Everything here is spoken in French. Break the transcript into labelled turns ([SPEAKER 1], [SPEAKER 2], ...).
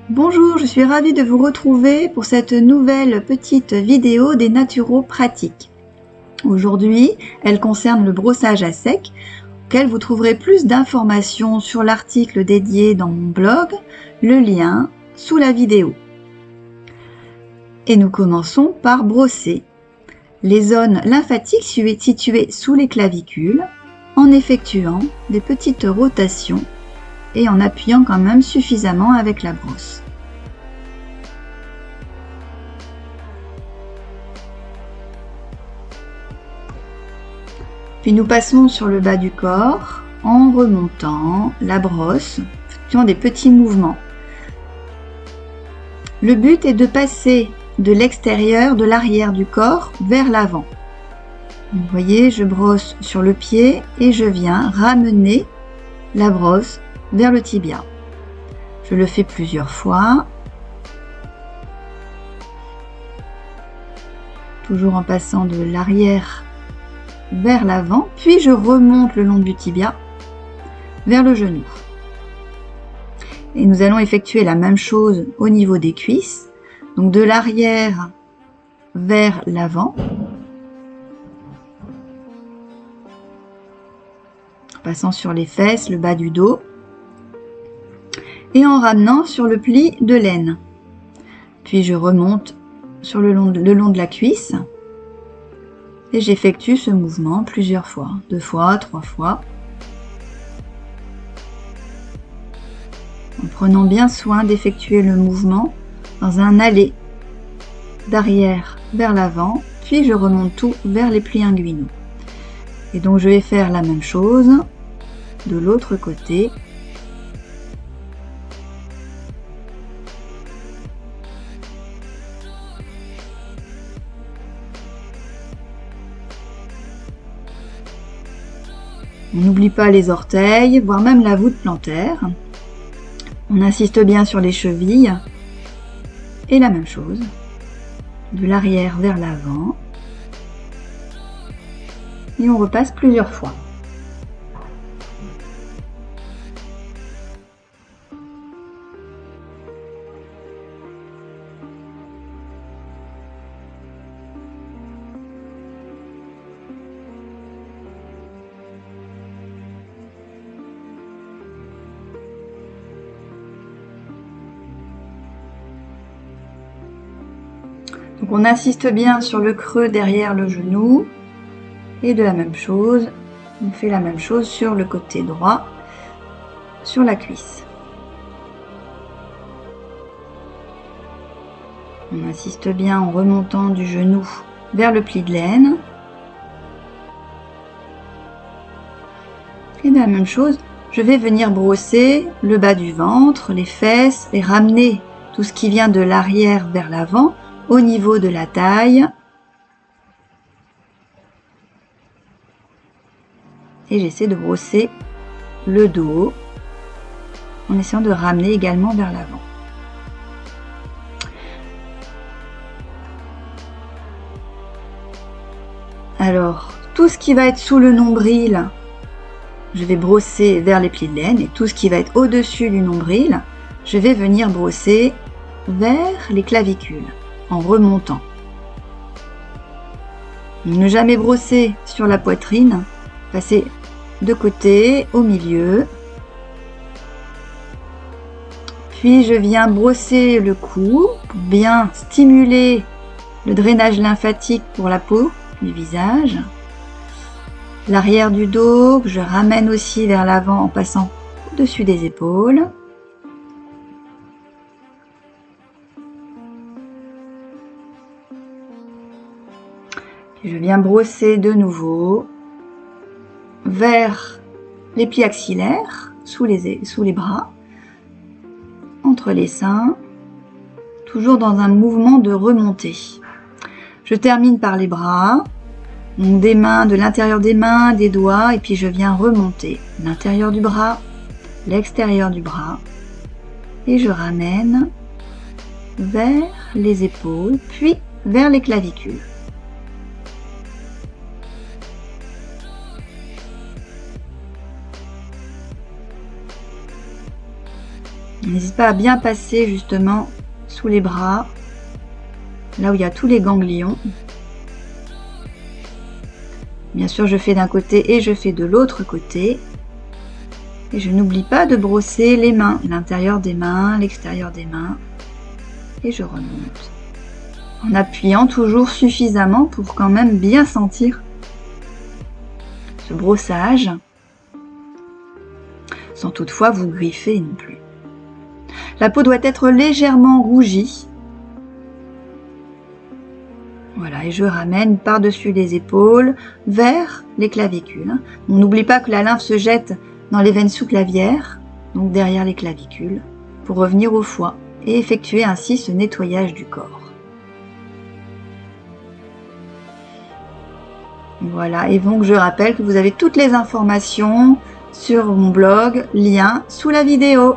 [SPEAKER 1] Bonjour, je suis ravie de vous retrouver pour cette nouvelle petite vidéo des naturopratiques. Aujourd'hui, elle concerne le brossage à sec, auquel vous trouverez plus d'informations sur l'article dédié dans mon blog, le lien sous la vidéo. Et nous commençons par brosser les zones lymphatiques situées sous les clavicules en effectuant des petites rotations et en appuyant quand même suffisamment avec la brosse. Puis nous passons sur le bas du corps en remontant la brosse, faisant des petits mouvements. Le but est de passer de l'extérieur, de l'arrière du corps vers l'avant. Vous voyez, je brosse sur le pied et je viens ramener la brosse vers le tibia. Je le fais plusieurs fois, toujours en passant de l'arrière vers l'avant, puis je remonte le long du tibia vers le genou. Et nous allons effectuer la même chose au niveau des cuisses, donc de l'arrière vers l'avant, en passant sur les fesses, le bas du dos, et en ramenant sur le pli de l'aine. Puis je remonte sur le long de la cuisse et j'effectue ce mouvement plusieurs fois, 2 fois, 3 fois, en prenant bien soin d'effectuer le mouvement dans un aller d'arrière vers l'avant, puis je remonte tout vers les plis inguinaux. Et donc je vais faire la même chose de l'autre côté. On n'oublie pas les orteils, voire même la voûte plantaire. On insiste bien sur les chevilles. Et la même chose, de l'arrière vers l'avant. Et on repasse plusieurs fois. Donc on insiste bien sur le creux derrière le genou et de la même chose, on fait la même chose sur le côté droit, sur la cuisse. On insiste bien en remontant du genou vers le pli de l'aine. Et de la même chose, je vais venir brosser le bas du ventre, les fesses et ramener tout ce qui vient de l'arrière vers l'avant au niveau de la taille. Et j'essaie de brosser le dos en essayant de ramener également vers l'avant. Alors, tout ce qui va être sous le nombril, je vais brosser vers les plis de l'aine, et tout ce qui va être au-dessus du nombril, je vais venir brosser vers les clavicules en remontant. Ne jamais brosser sur la poitrine, passer de côté, au milieu. Puis je viens brosser le cou pour bien stimuler le drainage lymphatique pour la peau du visage. L'arrière du dos que je ramène aussi vers l'avant en passant au-dessus des épaules. Puis je viens brosser de nouveau vers les plis axillaires, sous les bras, entre les seins, toujours dans un mouvement de remontée. Je termine par les bras, donc des mains, de l'intérieur des mains, des doigts, et puis je viens remonter l'intérieur du bras, l'extérieur du bras, et je ramène vers les épaules, puis vers les clavicules. N'hésite pas à bien passer justement sous les bras, là où il y a tous les ganglions. Bien sûr, je fais d'un côté et je fais de l'autre côté. Et je n'oublie pas de brosser les mains, l'intérieur des mains, l'extérieur des mains. Et je remonte. En appuyant toujours suffisamment pour quand même bien sentir ce brossage, sans toutefois vous griffer non plus. La peau doit être légèrement rougie. Voilà, et je ramène par-dessus les épaules, vers les clavicules. On n'oublie pas que la lymphe se jette dans les veines sous-clavières, donc derrière les clavicules, pour revenir au foie et effectuer ainsi ce nettoyage du corps. Voilà, et donc je rappelle que vous avez toutes les informations sur mon blog, lien sous la vidéo.